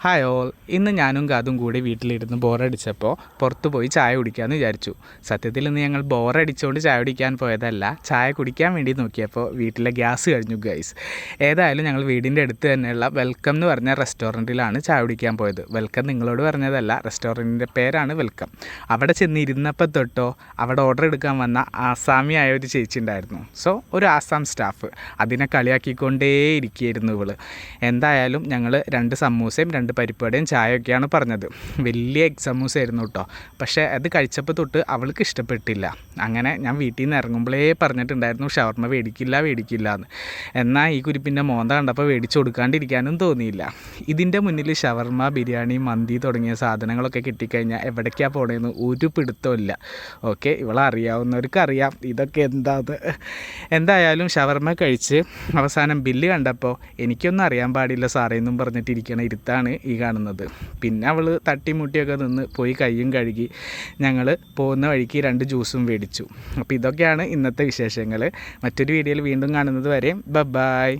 Hi all, ഇന്ന് ഞാനും കാതും കൂടി വീട്ടിലിരുന്ന് ബോറടിച്ചപ്പോൾ പുറത്ത് പോയി ചായ കുടിക്കാമെന്ന് വിചാരിച്ചു. സത്യത്തിൽ ഇന്ന് ഞങ്ങൾ ബോറടിച്ചുകൊണ്ട് ചായ കുടിക്കാൻ പോയതല്ല, ചായ കുടിക്കാൻ വേണ്ടി നോക്കിയപ്പോൾ വീട്ടിലെ ഗ്യാസ് കഴിഞ്ഞു ഗൈസ്. ഏതായാലും ഞങ്ങൾ വീടിൻ്റെ അടുത്ത് തന്നെയുള്ള വെൽക്കം എന്ന് പറഞ്ഞ റെസ്റ്റോറൻറ്റിലാണ് ചായ കുടിക്കാൻ പോയത്. വെൽക്കം നിങ്ങളോട് പറഞ്ഞതല്ല, റെസ്റ്റോറൻറ്റിൻ്റെ പേരാണ് വെൽക്കം. അവിടെ ചെന്നിരുന്നപ്പോൾ തൊട്ടോ അവിടെ ഓർഡർ എടുക്കാൻ വന്ന ആസാമിയായ ഒരു ചേച്ചി ഉണ്ടായിരുന്നു. ഒരു ആസാം സ്റ്റാഫ് അതിനെ കളിയാക്കിക്കൊണ്ടേ ഇരിക്കുകയായിരുന്നു ഇവള്. എന്തായാലും ഞങ്ങൾ 2 സമൂസയും 2 പരിപ്പുവടയും ചായയൊക്കെയാണ് പറഞ്ഞത്. വലിയ എഗ് സമൂസ ആയിരുന്നു കേട്ടോ. പക്ഷേ അത് കഴിച്ചപ്പോൾ തൊട്ട് അവൾക്ക് ഇഷ്ടപ്പെട്ടില്ല. അങ്ങനെ ഞാൻ വീട്ടിൽ നിന്ന് ഇറങ്ങുമ്പോഴേ പറഞ്ഞിട്ടുണ്ടായിരുന്നു ഷവർമ്മ മേടിക്കില്ല എന്ന്. എന്നാൽ ഈ കുരിപ്പിൻ്റെ മോന്ത കണ്ടപ്പോൾ മേടിച്ചു കൊടുക്കാണ്ടിരിക്കാനും തോന്നിയില്ല. ഇതിൻ്റെ മുന്നിൽ ഷവർമ്മ, ബിരിയാണി, മന്തി തുടങ്ങിയ സാധനങ്ങളൊക്കെ കിട്ടിക്കഴിഞ്ഞാൽ എവിടേക്കാണ് പോണേന്ന് ഒരു പിടുത്തമില്ല. ഓക്കെ, ഇവളറിയാവുന്നവർക്ക് അറിയാം ഇതൊക്കെ എന്താത്. എന്തായാലും ഷവർമ്മ കഴിച്ച് അവസാനം ബില്ല് കണ്ടപ്പോൾ എനിക്കൊന്നും അറിയാൻ പാടില്ല സാറേ എന്നും പറഞ്ഞിട്ടിരിക്കണ ഇരുത്താണ് ഈ കാണുന്നത്. പിന്നെ അവൾ തട്ടിമുട്ടിയൊക്കെ നിന്ന് പോയി കയ്യും കഴുകി ഞങ്ങൾ പോകുന്ന വഴിക്ക് 2 ജ്യൂസും മേടിച്ചു. അപ്പോൾ ഇതൊക്കെയാണ് ഇന്നത്തെ വിശേഷങ്ങൾ. മറ്റൊരു വീഡിയോയിൽ വീണ്ടും കാണുന്നത് വരെ ബൈ.